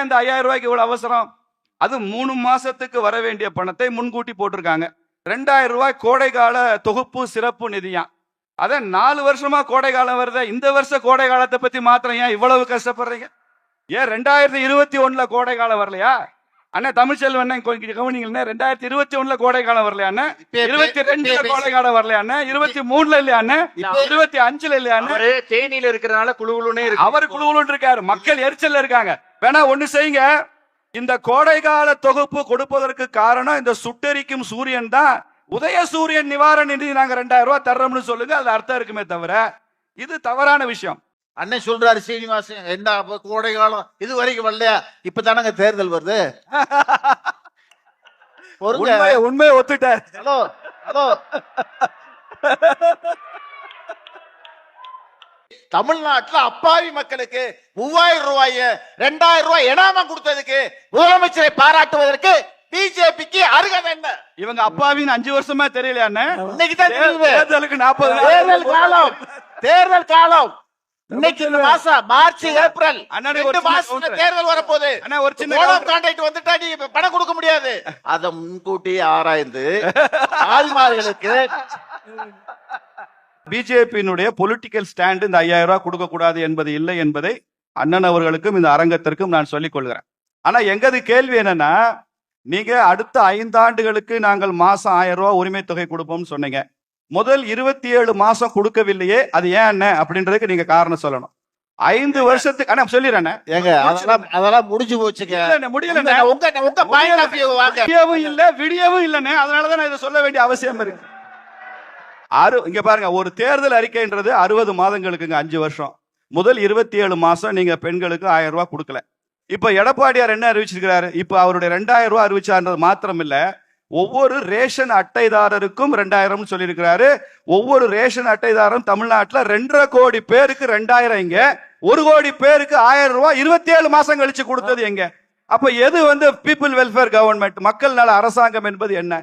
ஏன் இந்த 5000 ரூபாய்க்கு இவ்வளவு அவசரம்? அது 3 மாசத்துக்கு வர வேண்டிய பணத்தை முன்கூட்டி போட்டிருக்காங்க. 2000 ரூபாய் கோடைகால தொகுப்பு சிறப்பு நிதியா. அத 4 வருஷமா கோடை காலம் வருத. இந்த வருஷ கோடை காலத்தை பத்தி மாத்திரம் ஏன் இவ்வளவு கஷ்டப்படுறீங்க? ஏன் 2021 கோடை காலம் வரலையா? அண்ணா தமிழ்ச்செல்வன் கொஞ்சம் கவனிங்களா, 2021 கோடை காலம் வரலையா? 22 கோடை காலம் வரலையா? 23 இல்லையா? 25 இல்லையா? தேனியில இருக்கிறனால குழுகுலுனே இருக்கு. அவர் குழுகுலுன்னு இருக்காரு, மக்கள் எரிச்சல்ல இருக்காங்க. வேணா ஒண்ணு செய்யுங்க, இந்த கோடை கால தொகுப்பு கொடுப்பதற்கு காரணம் இந்த சுட்டெரிக்கும் சூரியன் தான். உதய சூரியன் நிவாரண நிதி நாங்க 2000 ரூபாய் தர்றோம்னு சொல்லுங்க, அது அர்த்தம் இருக்குமே தவிர இது தவறான விஷயம். அண்ணன் சொல்றாரு சீனிவாசன், என்ன கோடை காலம் இது வரைக்கும் வரலையா? இப்பதானங்க தேர்தல் வருது. உண்மையை ஒத்துட்டார். ஹலோ ஹலோ, தமிழ்நாட்டுல அப்பாவி மக்களுக்கு 3000 ரூபாய 2000 ரூபாய் இனாமம் கொடுத்ததுக்கு முதலமைச்சரை பாராட்டுவதற்கு பிஜேபிக்கு அருகதை என்ன? இவங்க அப்பாவின்னு 5 வருஷமா தெரியலையா? இன்னைக்கு தான் தெரியுது. தேர்தலுக்கு 40 தேர்தல் காலம், தேர்தல் காலம். இன்னைக்கு இந்த மாசம் மார்ச் ஏப்ரல் 2 மாசத்துல தேர்தல் வரப்போகுது. ஒரு சின்ன கான்ட்ராக்ட் வந்துட்டா நீ பணம் கொடுக்க முடியாது. அத முன்கூட்டி ஆராய்ந்து ஆள்மார்களுக்கு பிஜேபியினுடைய பொலிட்டிக்கல் ஸ்டாண்ட் இந்த 5000 ரூபாய் கொடுக்க கூடாது என்பது இல்லை என்பதை அண்ணன் அவர்களுக்கும் இந்த அரங்கத்திற்கும் நான் சொல்லிக் கொள்கிறேன். ஆனா எங்கது கேள்வி என்னன்னா, நீங்க அடுத்த 5 ஆண்டுகளுக்கு நாங்கள் மாசம் 1000 ரூபாய் உரிமை தொகை கொடுப்போம்னு சொன்னீங்க. முதல் 27 மாசம் கொடுக்கவில்லையே, அது ஏன் அண்ணன் அப்படின்றதுக்கு நீங்க காரணம் சொல்லணும். 5 வருஷத்துக்கு அண்ணா சொல்லிடுறேன். ஏங்க அதெல்லாம் முடிஞ்சு போச்சுங்க. முடியல, உங்க பாயிண்ட் ஆஃப் வியூ வாங்க. விடியவும் இல்ல விடியவும் இல்லைன்னு, அதனாலதான் நான் இதை சொல்ல வேண்டிய அவசியம் இருக்கு. இங்க பாருங்க, ஒரு தேர்தல் அறிக்கைன்றது 60 மாதங்களுக்குங்க, 5 வருஷம். முதல் 27 மாசம் நீங்க பெண்களுக்கு 1000 ரூபாய் கொடுக்கல. இப்ப எடப்பாடியார் என்ன அறிவிச்சிருக்கிறாரு? இப்ப அவருடைய 2000 ரூபாய் அறிவிச்சார்ன்றது மாத்திரம் இல்ல, ஒவ்வொரு ரேஷன் அட்டைதாரருக்கும் 2000 சொல்லியிருக்கிறாரு. ஒவ்வொரு ரேஷன் அட்டைதாரரும் தமிழ்நாட்டில் 2.5 கோடி பேருக்கு 2000 இங்க, 1 கோடி பேருக்கு 1000 ரூபாய் 27 மாசம் கழிச்சு கொடுத்தது எங்க? அப்ப எது பீப்புள் வெல்ஃபேர் கவர்மெண்ட், மக்கள் நல அரசாங்கம் என்பது என்ன?